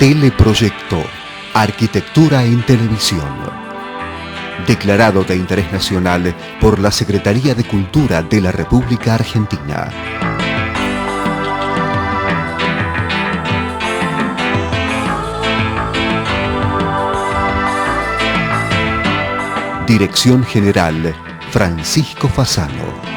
Teleproyecto, Arquitectura en Televisión. Declarado de interés nacional por la Secretaría de Cultura de la República Argentina. Dirección General, Francisco Fasano.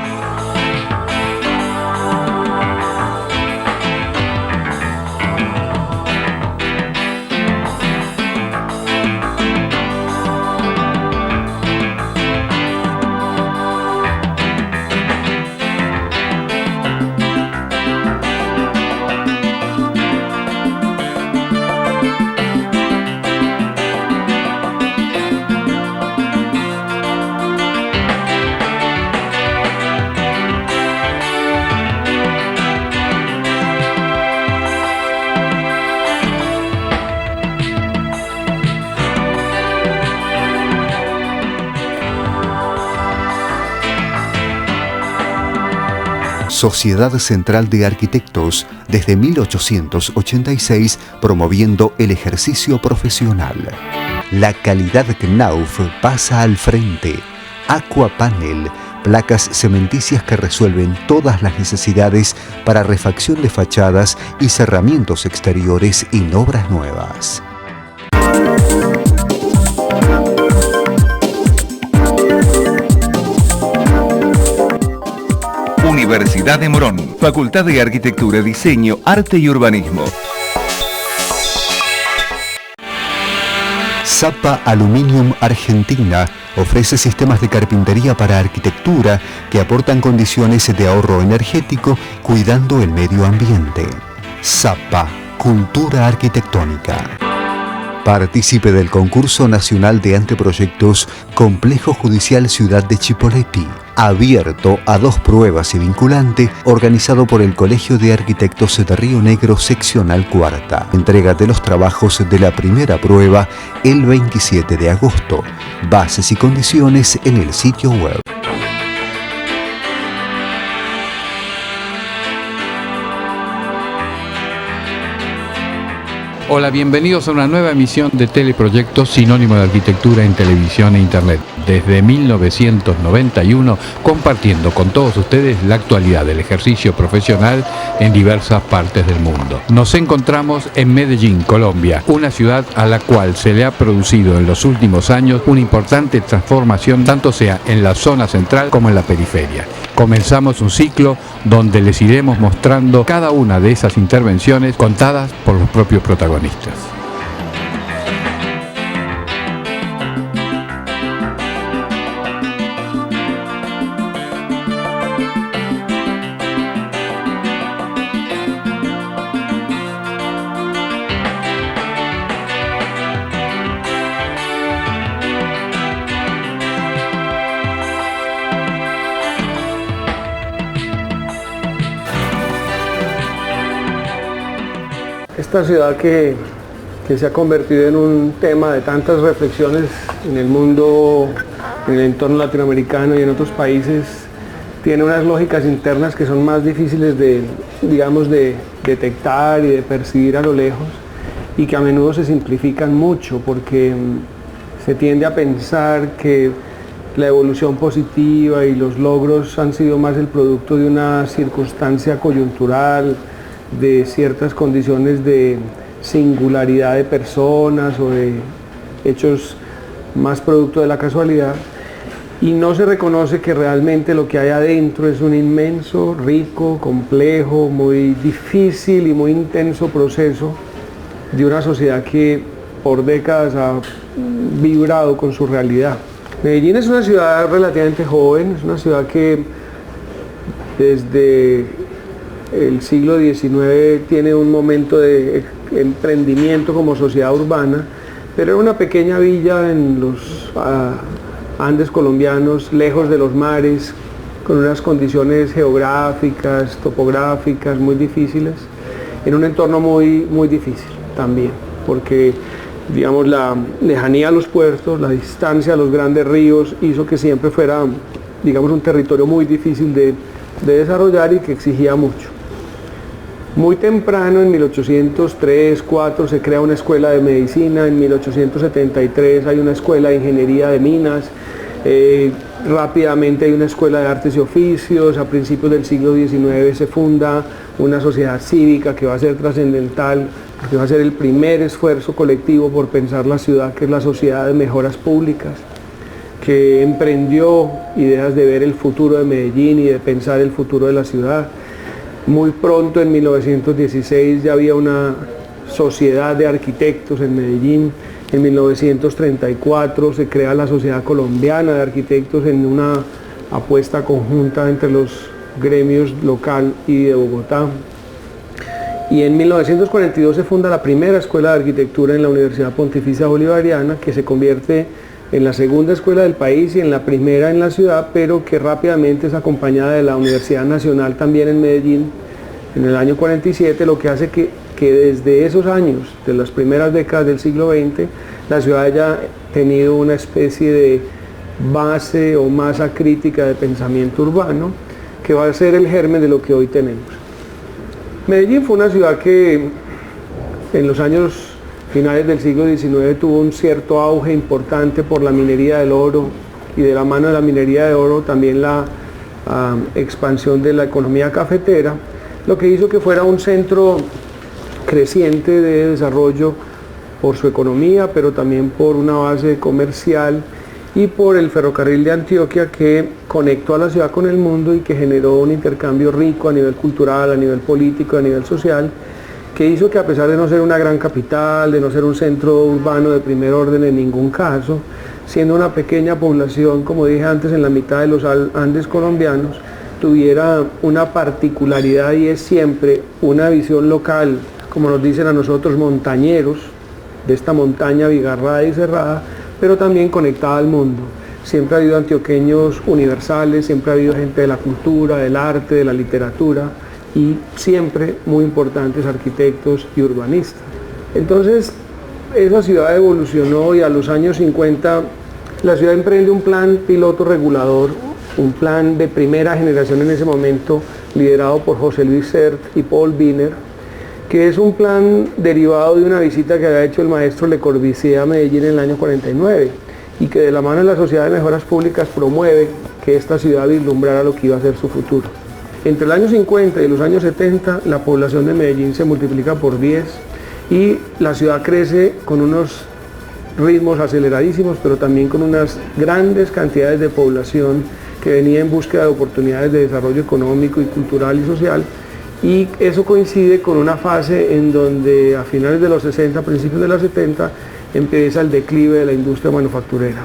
Sociedad Central de Arquitectos, desde 1886, promoviendo el ejercicio profesional. La calidad Knauf pasa al frente. Aquapanel, placas cementicias que resuelven todas las necesidades para refacción de fachadas y cerramientos exteriores en obras nuevas. Universidad de Morón, Facultad de Arquitectura, Diseño, Arte y Urbanismo. Sapa Aluminium Argentina ofrece sistemas de carpintería para arquitectura que aportan condiciones de ahorro energético cuidando el medio ambiente. Sapa, cultura arquitectónica. Partícipe del Concurso Nacional de Anteproyectos Complejo Judicial Ciudad de Chipoleti, abierto a 2 pruebas y vinculante, organizado por el Colegio de Arquitectos de Río Negro Seccional Cuarta. Entrega de los trabajos de la primera prueba el 27 de agosto. Bases y condiciones en el sitio web. Hola, bienvenidos a una nueva emisión de Teleproyecto, sinónimo de arquitectura en televisión e internet. Desde 1991, compartiendo con todos ustedes la actualidad del ejercicio profesional en diversas partes del mundo. Nos encontramos en Medellín, Colombia, una ciudad a la cual se le ha producido en los últimos años una importante transformación, tanto sea en la zona central como en la periferia. Comenzamos un ciclo donde les iremos mostrando cada una de esas intervenciones contadas por los propios protagonistas. Esta ciudad que se ha convertido en un tema de tantas reflexiones en el mundo, en el entorno latinoamericano y en otros países, tiene unas lógicas internas que son más difíciles de detectar y de percibir a lo lejos, y que a menudo se simplifican mucho porque se tiende a pensar que la evolución positiva y los logros han sido más el producto de una circunstancia coyuntural, de ciertas condiciones de singularidad de personas o de hechos más producto de la casualidad, y no se reconoce que realmente lo que hay adentro es un inmenso, rico, complejo, muy difícil y muy intenso proceso de una sociedad que por décadas ha vibrado con su realidad. Medellín es una ciudad relativamente joven, es una ciudad que desde el siglo XIX tiene un momento de emprendimiento como sociedad urbana, pero era una pequeña villa en los Andes colombianos, lejos de los mares, con unas condiciones geográficas, topográficas muy difíciles, en un entorno muy difícil también, porque digamos la lejanía a los puertos, la distancia a los grandes ríos hizo que siempre fuera, digamos, un territorio muy difícil de desarrollar y que exigía mucho. Muy temprano, en 1803, 4, se crea una escuela de medicina, en 1873 hay una escuela de ingeniería de minas, rápidamente hay una escuela de artes y oficios, a principios del siglo XIX se funda una sociedad cívica que va a ser trascendental, que va a ser el primer esfuerzo colectivo por pensar la ciudad, que es la Sociedad de Mejoras Públicas, que emprendió ideas de ver el futuro de Medellín y de pensar el futuro de la ciudad. Muy pronto, en 1916, ya había una sociedad de arquitectos en Medellín. En 1934 se crea la Sociedad Colombiana de Arquitectos en una apuesta conjunta entre los gremios local y de Bogotá. Y en 1942 se funda la primera escuela de arquitectura en la Universidad Pontificia Bolivariana, que se convierte en la segunda escuela del país y en la primera en la ciudad, pero que rápidamente es acompañada de la Universidad Nacional también en Medellín en el año 47, lo que hace que desde esos años, de las primeras décadas del siglo XX, la ciudad haya tenido una especie de base o masa crítica de pensamiento urbano, que va a ser el germen de lo que hoy tenemos. Medellín fue una ciudad que en los años finales del siglo XIX tuvo un cierto auge importante por la minería del oro, y de la mano de la minería de oro también la expansión de la economía cafetera, lo que hizo que fuera un centro creciente de desarrollo por su economía, pero también por una base comercial y por el ferrocarril de Antioquia, que conectó a la ciudad con el mundo y que generó un intercambio rico a nivel cultural, a nivel político, a nivel social, que hizo que, a pesar de no ser una gran capital, de no ser un centro urbano de primer orden en ningún caso, siendo una pequeña población, como dije antes, en la mitad de los Andes colombianos, tuviera una particularidad, y es siempre una visión local, como nos dicen a nosotros, montañeros, de esta montaña bigarrada y cerrada, pero también conectada al mundo. Siempre ha habido antioqueños universales, siempre ha habido gente de la cultura, del arte, de la literatura, y siempre muy importantes arquitectos y urbanistas. Entonces, esa ciudad evolucionó, y a los años 50 la ciudad emprende un plan piloto regulador, un plan de primera generación en ese momento, liderado por José Luis Sert y Paul Wiener, que es un plan derivado de una visita que había hecho el maestro Le Corbusier a Medellín en el año 49, y que de la mano de la Sociedad de Mejoras Públicas promueve que esta ciudad vislumbrara lo que iba a ser su futuro. Entre el año 50 y los años 70, la población de Medellín se multiplica por 10 y la ciudad crece con unos ritmos aceleradísimos, pero también con unas grandes cantidades de población que venía en búsqueda de oportunidades de desarrollo económico y cultural y social, y eso coincide con una fase en donde a finales de los 60, principios de los 70, empieza el declive de la industria manufacturera.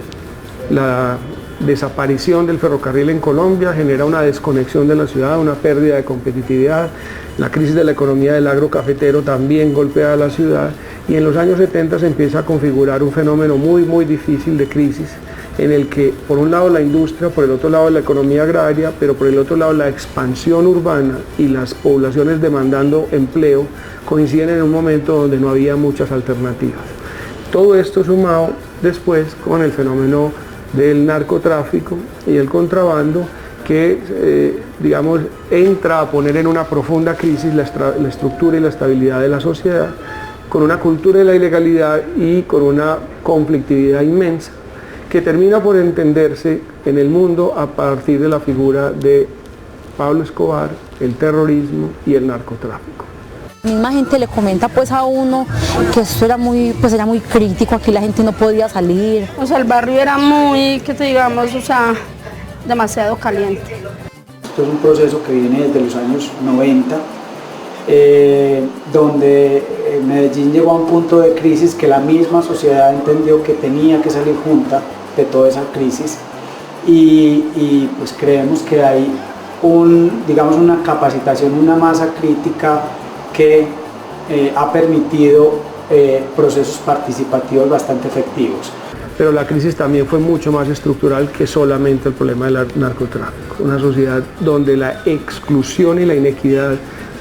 La desaparición del ferrocarril en Colombia genera una desconexión de la ciudad, una pérdida de competitividad. La crisis de la economía del agro cafetero también golpea a la ciudad, y en los años 70 se empieza a configurar un fenómeno muy difícil de crisis, en el que por un lado la industria, por el otro lado la economía agraria, pero por el otro lado la expansión urbana y las poblaciones demandando empleo coinciden en un momento donde no había muchas alternativas. Todo esto sumado después con el fenómeno del narcotráfico y el contrabando, que digamos entra a poner en una profunda crisis la estructura y la estabilidad de la sociedad, con una cultura de la ilegalidad y con una conflictividad inmensa, que termina por entenderse en el mundo a partir de la figura de Pablo Escobar, el terrorismo y el narcotráfico. La misma gente le comenta pues a uno que esto era muy crítico, aquí la gente no podía salir. O sea, el barrio era muy, que te digamos, o sea, demasiado caliente. Esto es un proceso que viene desde los años 90, donde Medellín llegó a un punto de crisis que la misma sociedad entendió que tenía que salir junta de toda esa crisis, y pues creemos que hay una capacitación, una masa crítica que ha permitido procesos participativos bastante efectivos. Pero la crisis también fue mucho más estructural que solamente el problema del narcotráfico. Una sociedad donde la exclusión y la inequidad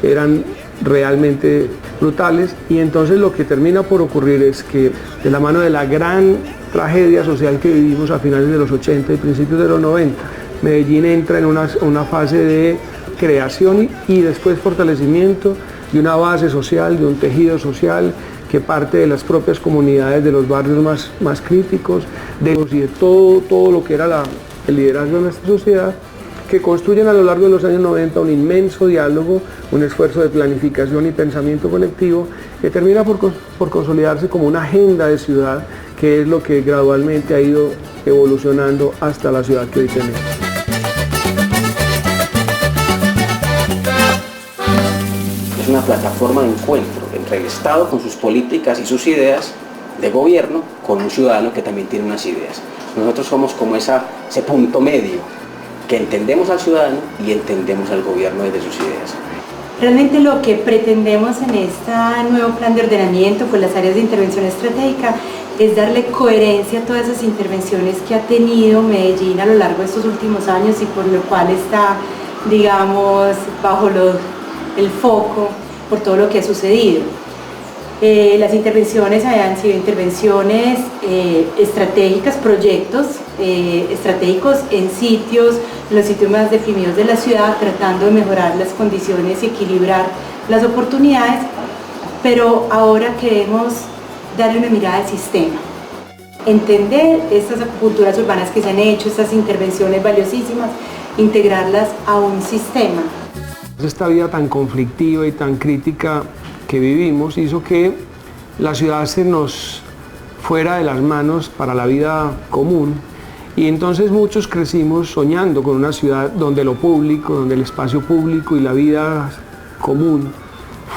eran realmente brutales, y entonces lo que termina por ocurrir es que, de la mano de la gran tragedia social que vivimos a finales de los 80 y principios de los 90, Medellín entra en una fase de creación y después fortalecimiento de una base social, de un tejido social que parte de las propias comunidades, de los barrios más críticos, y de todo lo que era el liderazgo de nuestra sociedad, que construyen a lo largo de los años 90 un inmenso diálogo, un esfuerzo de planificación y pensamiento colectivo que termina por consolidarse como una agenda de ciudad, que es lo que gradualmente ha ido evolucionando hasta la ciudad que hoy tenemos. Es una plataforma de encuentro entre el Estado con sus políticas y sus ideas de gobierno con un ciudadano que también tiene unas ideas. Nosotros somos como ese punto medio, que entendemos al ciudadano y entendemos al gobierno desde sus ideas. Realmente lo que pretendemos en este nuevo plan de ordenamiento con las áreas de intervención estratégica es darle coherencia a todas esas intervenciones que ha tenido Medellín a lo largo de estos últimos años y por lo cual está, digamos, bajo el foco por todo lo que ha sucedido. Las intervenciones han sido intervenciones estratégicas, proyectos estratégicos en los sitios más deprimidos de la ciudad, tratando de mejorar las condiciones y equilibrar las oportunidades, pero ahora queremos darle una mirada al sistema, entender estas acupunturas urbanas que se han hecho, estas intervenciones valiosísimas, integrarlas a un sistema. Esta vida tan conflictiva y tan crítica que vivimos hizo que la ciudad se nos fuera de las manos para la vida común, y entonces muchos crecimos soñando con una ciudad donde lo público, donde el espacio público y la vida común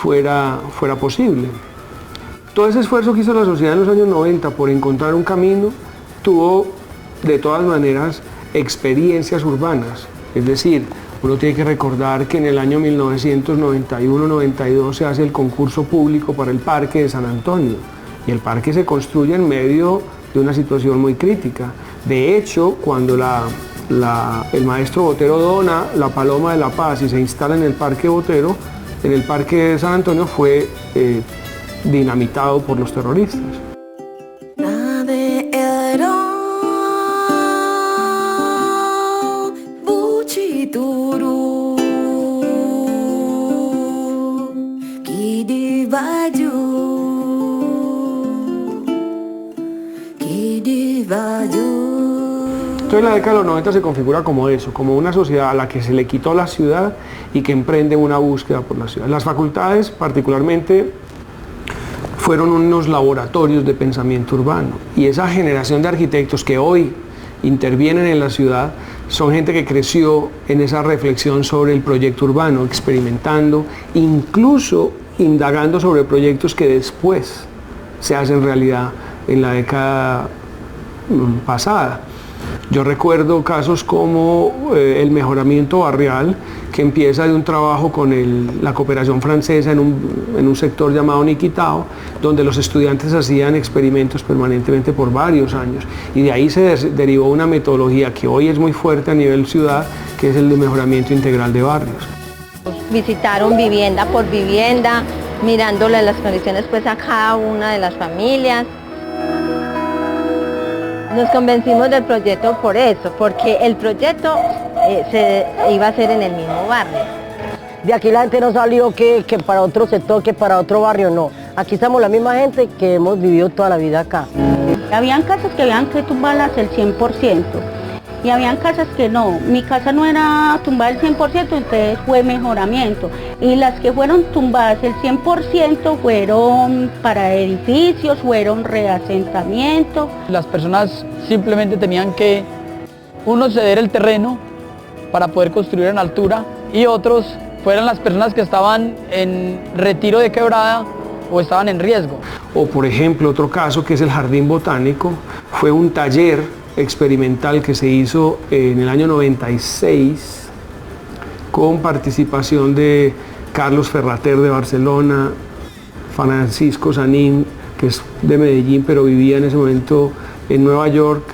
fuera posible. Todo ese esfuerzo que hizo la sociedad en los años 90 por encontrar un camino tuvo de todas maneras experiencias urbanas, es decir, uno tiene que recordar que en el año 1991-92 se hace el concurso público para el Parque de San Antonio, y el parque se construye en medio de una situación muy crítica. De hecho, cuando el maestro Botero dona la Paloma de la Paz y se instala en el Parque Botero, en el Parque de San Antonio fue dinamitado por los terroristas. Entonces la década de los 90 se configura como eso, como una sociedad a la que se le quitó la ciudad y que emprende una búsqueda por la ciudad. Las facultades particularmente fueron unos laboratorios de pensamiento urbano, y esa generación de arquitectos que hoy intervienen en la ciudad son gente que creció en esa reflexión sobre el proyecto urbano, experimentando, incluso indagando sobre proyectos que después se hacen realidad en la década pasada. Yo recuerdo casos como el mejoramiento barrial, que empieza de un trabajo con la cooperación francesa en un sector llamado Niquitao, donde los estudiantes hacían experimentos permanentemente por varios años, y de ahí se derivó una metodología que hoy es muy fuerte a nivel ciudad, que es el de mejoramiento integral de barrios. Visitaron vivienda por vivienda, mirándole las condiciones pues a cada una de las familias. Nos convencimos del proyecto por eso, porque el proyecto se iba a hacer en el mismo barrio. De aquí la gente no salió que para otro sector, que para otro barrio, no. Aquí estamos la misma gente que hemos vivido toda la vida acá. Habían casas que habían que tumbarlas el 100%. Y habían casas que no, mi casa no era tumbada el 100%, entonces fue mejoramiento. Y las que fueron tumbadas el 100% fueron para edificios, fueron reasentamiento. Las personas simplemente tenían que, unos ceder el terreno para poder construir en altura, y otros fueron las personas que estaban en retiro de quebrada o estaban en riesgo. O por ejemplo, otro caso que es el Jardín Botánico, fue un taller experimental que se hizo en el año 96 con participación de Carlos Ferrater de Barcelona, Francisco Sanín, que es de Medellín pero vivía en ese momento en Nueva York,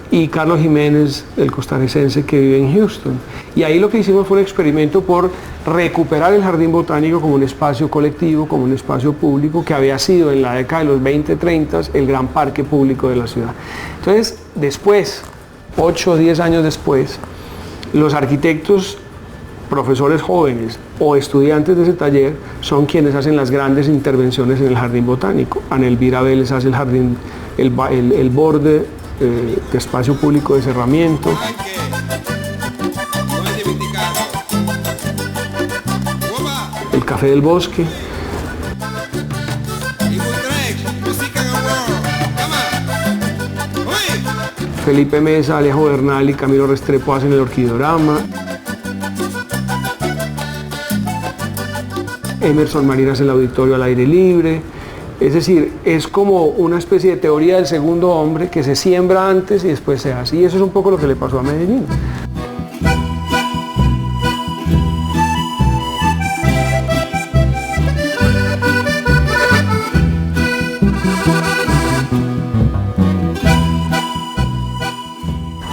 y Carlos Jiménez, el costarricense que vive en Houston. Y ahí lo que hicimos fue un experimento por recuperar el Jardín Botánico como un espacio colectivo, como un espacio público, que había sido en la década de los 20-30 el gran parque público de la ciudad. Entonces, después, 8 o 10 años después, los arquitectos profesores jóvenes o estudiantes de ese taller son quienes hacen las grandes intervenciones en el jardín botánico. Ana Elvira Vélez hace el jardín, el borde de espacio público de cerramiento. El café del bosque. Felipe Mesa, Alejo Bernal y Camilo Restrepo hacen el orquidorama. Emerson Marín hace el auditorio al aire libre. Es decir, es como una especie de teoría del segundo hombre que se siembra antes y después se hace. Y eso es un poco lo que le pasó a Medellín.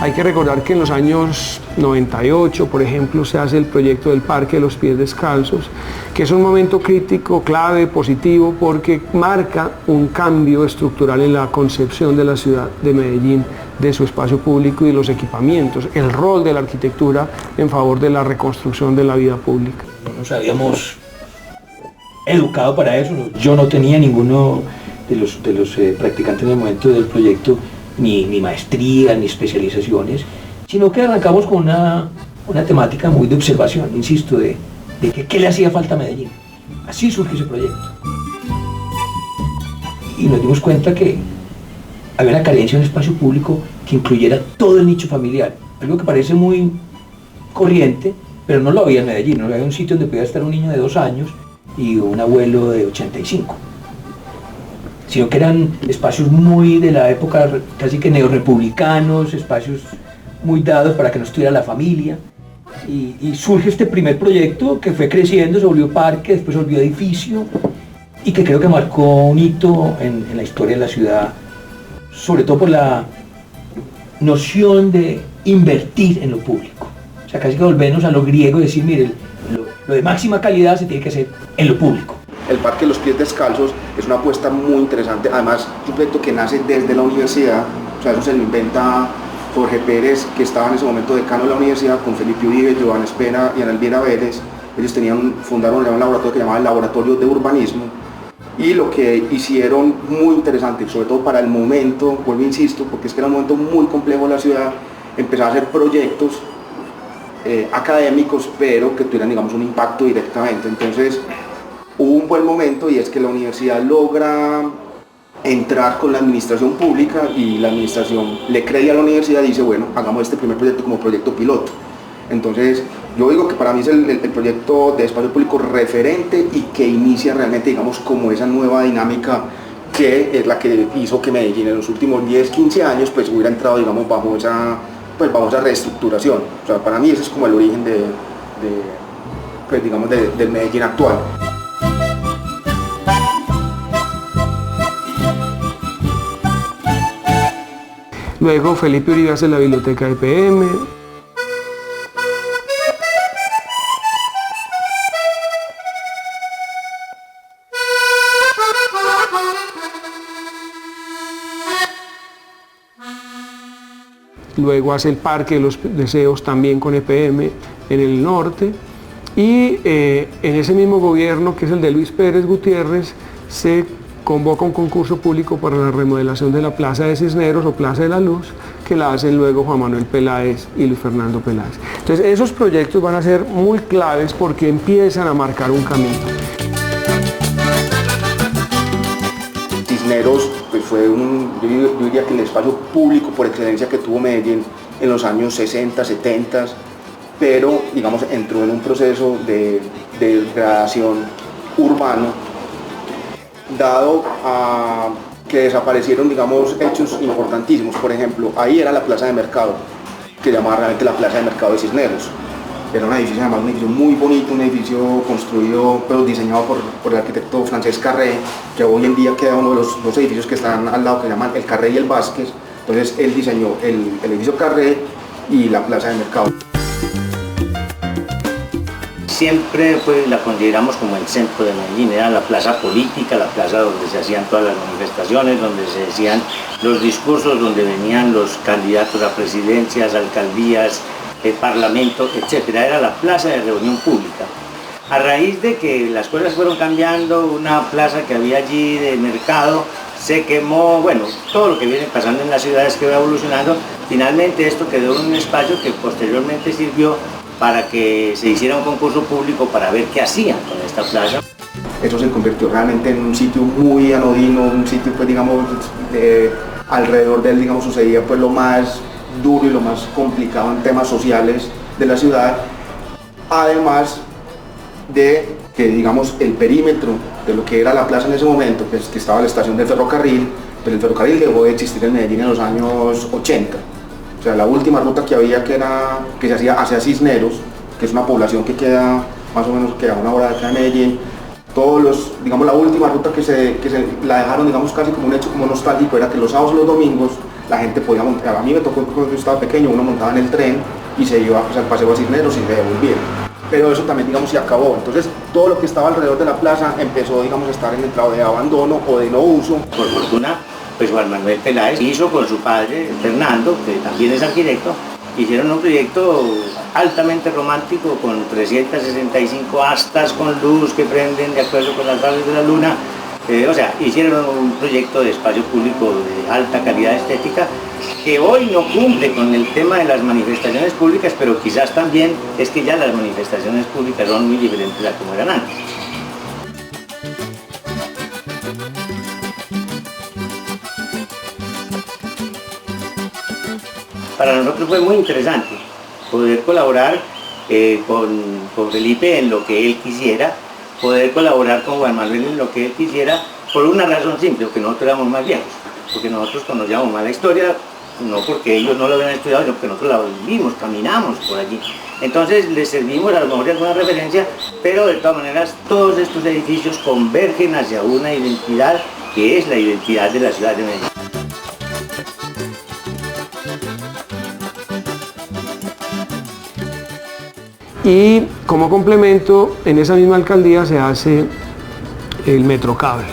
Hay que recordar que en los años 98, por ejemplo, se hace el proyecto del Parque de los Pies Descalzos, que es un momento crítico, clave, positivo, porque marca un cambio estructural en la concepción de la ciudad de Medellín, de su espacio público y de los equipamientos, el rol de la arquitectura en favor de la reconstrucción de la vida pública. No nos habíamos educado para eso. Yo no tenía ninguno de los practicantes en el momento del proyecto ni maestría, ni especializaciones, sino que arrancamos con una temática muy de observación, insisto, de qué le hacía falta a Medellín. Así surgió ese proyecto. Y nos dimos cuenta que había una carencia de un espacio público que incluyera todo el nicho familiar, algo que parece muy corriente, pero no lo había en Medellín. No había un sitio donde pudiera estar un niño de 2 años y un abuelo de 85. Sino que eran espacios muy de la época casi que neorrepublicanos, espacios muy dados para que no estuviera la familia. Y surge este primer proyecto que fue creciendo, se volvió parque, después se volvió edificio y que creo que marcó un hito en la historia de la ciudad, sobre todo por la noción de invertir en lo público. O sea, casi que volvernos a lo griego y decir, mire, lo de máxima calidad se tiene que hacer en lo público. El Parque de los Pies Descalzos es una apuesta muy interesante, además es un proyecto que nace desde la universidad, o sea, eso se lo inventa Jorge Pérez, que estaba en ese momento decano de la universidad, con Felipe Uribe, Giovanna Espena y Ana Elvira Vélez. Ellos fundaron un laboratorio que llamaba el Laboratorio de Urbanismo, y lo que hicieron muy interesante, sobre todo para el momento, vuelvo e insisto, porque es que era un momento muy complejo de la ciudad, empezar a hacer proyectos académicos, pero que tuvieran, digamos, un impacto directamente. Entonces, hubo un buen momento y es que la universidad logra entrar con la administración pública y la administración le cree a la universidad y dice, bueno, hagamos este primer proyecto como proyecto piloto. Entonces, yo digo que para mí es el proyecto de espacio público referente y que inicia realmente, digamos, como esa nueva dinámica que es la que hizo que Medellín en los últimos 10, 15 años pues hubiera entrado, digamos, bajo esa reestructuración. O sea, para mí ese es como el origen del Medellín actual. Luego Felipe Uribe hace la biblioteca EPM. Luego hace el Parque de los Deseos también con EPM en el norte. Y en ese mismo gobierno, que es el de Luis Pérez Gutiérrez, se convoca un concurso público para la remodelación de la Plaza de Cisneros o Plaza de la Luz, que la hacen luego Juan Manuel Peláez y Luis Fernando Peláez. Entonces esos proyectos van a ser muy claves porque empiezan a marcar un camino. Cisneros pues fue yo diría que el espacio público por excelencia que tuvo Medellín en los años 60, 70, pero digamos entró en un proceso de degradación urbano, dado a que desaparecieron, digamos, hechos importantísimos. Por ejemplo, ahí era la plaza de mercado, que llamaba realmente la plaza de mercado de Cisneros. Era un edificio, además, un edificio muy bonito, un edificio construido, pero diseñado por el arquitecto Francesc Carré, que hoy en día queda uno de los dos edificios que están al lado, que se llaman el Carré y el Vázquez. Entonces él diseñó el edificio Carré y la plaza de mercado. Siempre pues, la consideramos como el centro de Medellín, era la plaza política, la plaza donde se hacían todas las manifestaciones, donde se decían los discursos, donde venían los candidatos a presidencias, alcaldías, el parlamento, etcétera. Era la plaza de reunión pública. A raíz de que las cosas fueron cambiando, una plaza que había allí de mercado se quemó, bueno, todo lo que viene pasando en las ciudades que va evolucionando, finalmente esto quedó en un espacio que posteriormente sirvió para que se hiciera un concurso público para ver qué hacían con esta plaza. Eso se convirtió realmente en un sitio muy anodino, un sitio pues digamos, alrededor de él digamos sucedía pues lo más duro y lo más complicado en temas sociales de la ciudad, además de que digamos el perímetro de lo que era la plaza en ese momento, pues, que estaba la estación del ferrocarril, pero el ferrocarril dejó de existir en Medellín en los años 80. O sea, la última ruta que había que se hacía hacia Cisneros, que es una población que queda más o menos a una hora de acá de Medellín, digamos la última ruta que se la dejaron digamos casi como un hecho como nostálgico, era que los sábados y los domingos la gente podía montar, a mí me tocó cuando yo estaba pequeño, uno montaba en el tren y se iba pues, al paseo a Cisneros y se devolvía. Pero eso también digamos se acabó, entonces todo lo que estaba alrededor de la plaza empezó digamos a estar en estado de abandono o de no uso. Por fortuna, pues Juan Manuel Peláez hizo con su padre, Fernando, que también es arquitecto, hicieron un proyecto altamente romántico con 365 astas con luz que prenden de acuerdo con las fases de la luna. O sea, hicieron un proyecto de espacio público de alta calidad estética que hoy no cumple con el tema de las manifestaciones públicas, pero quizás también es que ya las manifestaciones públicas son muy diferentes a como eran antes. Para nosotros fue muy interesante poder colaborar con Felipe en lo que él quisiera, poder colaborar con Juan Manuel en lo que él quisiera, por una razón simple, porque nosotros éramos más viejos, porque nosotros conocíamos más la historia, no porque ellos no lo habían estudiado, sino porque nosotros la vivimos, caminamos por allí. Entonces les servimos a lo mejor de alguna referencia, pero de todas maneras todos estos edificios convergen hacia una identidad que es la identidad de la ciudad de Medellín. Y como complemento, en esa misma alcaldía se hace el Metrocable.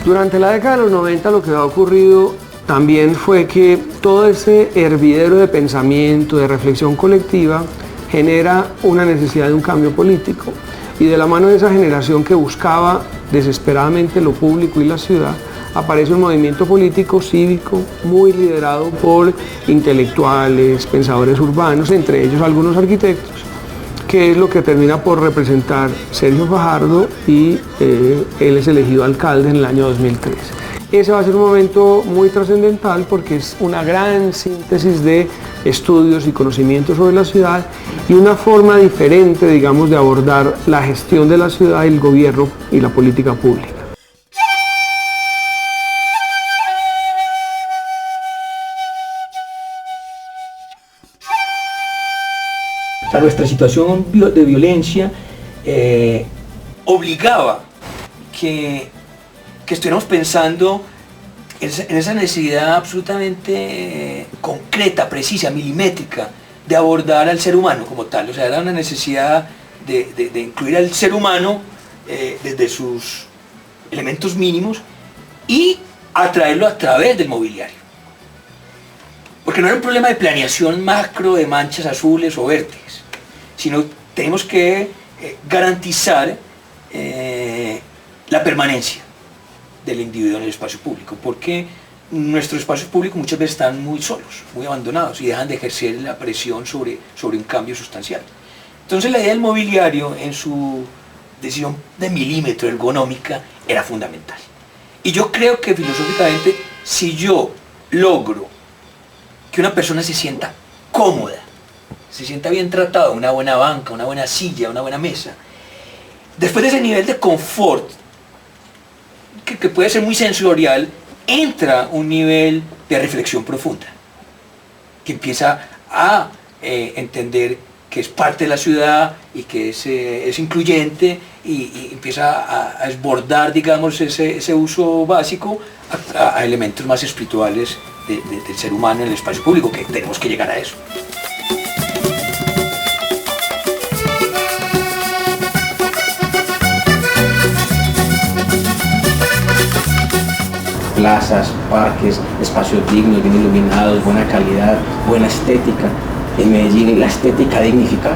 Durante la década de los 90 lo que ha ocurrido también fue que todo ese hervidero de pensamiento, de reflexión colectiva, genera una necesidad de un cambio político. Y de la mano de esa generación que buscaba desesperadamente lo público y la ciudad, aparece un movimiento político cívico muy liderado por intelectuales, pensadores urbanos, entre ellos algunos arquitectos, que es lo que termina por representar Sergio Fajardo y él es elegido alcalde en el año 2003. Ese va a ser un momento muy trascendental porque es una gran síntesis de estudios y conocimientos sobre la ciudad y una forma diferente, digamos, de abordar la gestión de la ciudad, el gobierno y la política pública. O sea, nuestra situación de violencia obligaba que estuviéramos pensando en esa necesidad absolutamente concreta, precisa, milimétrica, de abordar al ser humano como tal. O sea, era una necesidad de incluir al ser humano desde sus elementos mínimos y atraerlo a través del mobiliario. Porque no era un problema de planeación macro, de manchas azules o vértices, sino tenemos que garantizar la permanencia del individuo en el espacio público, porque nuestros espacios públicos muchas veces están muy solos, muy abandonados y dejan de ejercer la presión sobre un cambio sustancial. Entonces la idea del mobiliario en su decisión de milímetro ergonómica era fundamental. Y yo creo que filosóficamente, si yo logro que una persona se sienta cómoda, se sienta bien tratada, una buena banca, una buena silla, una buena mesa, después de ese nivel de confort, que puede ser muy sensorial, entra un nivel de reflexión profunda, que empieza a entender que es parte de la ciudad y que es incluyente y empieza a desbordar, digamos, ese uso básico a elementos más espirituales del ser humano en el espacio público, que tenemos que llegar a eso. Plazas, parques, espacios dignos, bien iluminados, buena calidad, buena estética. En Medellín la estética dignifica,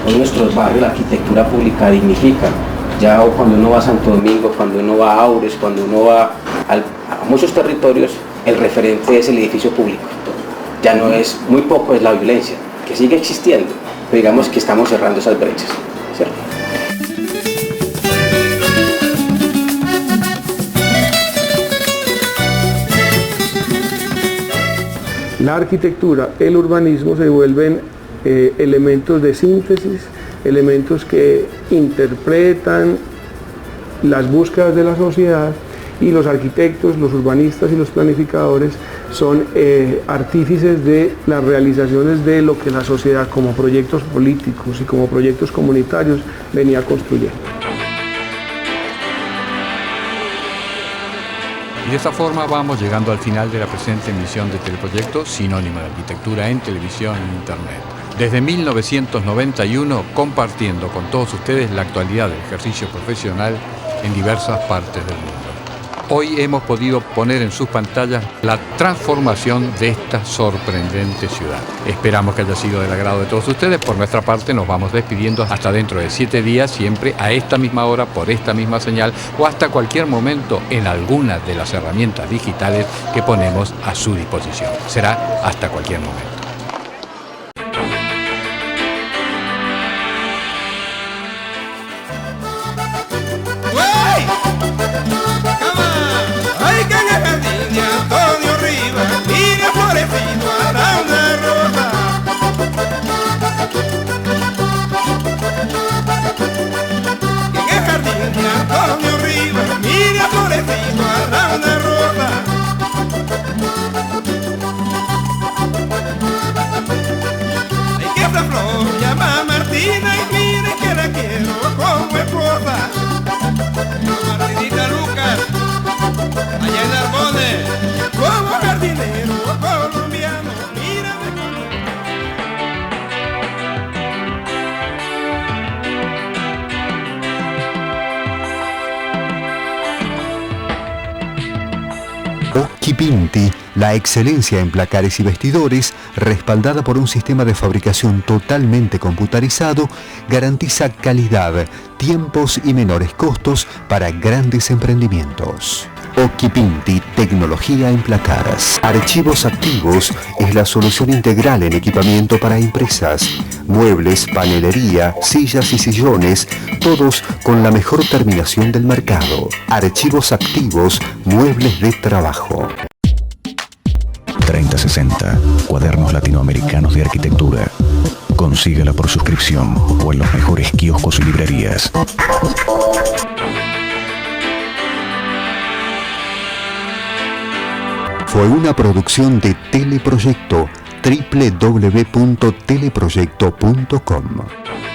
en nuestros barrios la arquitectura pública dignifica. Ya cuando uno va a Santo Domingo, cuando uno va a Aures, cuando uno va a muchos territorios, el referente es el edificio público. Ya no es, muy poco es la violencia, que sigue existiendo, pero digamos que estamos cerrando esas brechas, ¿cierto? La arquitectura, el urbanismo se vuelven elementos de síntesis, elementos que interpretan las búsquedas de la sociedad, y los arquitectos, los urbanistas y los planificadores son artífices de las realizaciones de lo que la sociedad como proyectos políticos y como proyectos comunitarios venía construyendo. Y de esta forma vamos llegando al final de la presente emisión de Teleproyecto, sinónimo de arquitectura en televisión e internet. Desde 1991, compartiendo con todos ustedes la actualidad del ejercicio profesional en diversas partes del mundo. Hoy hemos podido poner en sus pantallas la transformación de esta sorprendente ciudad. Esperamos que haya sido del agrado de todos ustedes. Por nuestra parte nos vamos despidiendo hasta dentro de 7 días, siempre a esta misma hora, por esta misma señal o hasta cualquier momento en alguna de las herramientas digitales que ponemos a su disposición. Será hasta cualquier momento. Occhipinti, la excelencia en placares y vestidores, respaldada por un sistema de fabricación totalmente computarizado, garantiza calidad, tiempos y menores costos para grandes emprendimientos. Occhipinti, tecnología en placares. Archivos Activos es la solución integral en equipamiento para empresas. Muebles, panelería, sillas y sillones, todos con la mejor terminación del mercado. Archivos Activos, muebles de trabajo. 3060, cuadernos latinoamericanos de arquitectura. Consíguela por suscripción o en los mejores kioscos y librerías. Fue una producción de Teleproyecto, www.teleproyecto.com.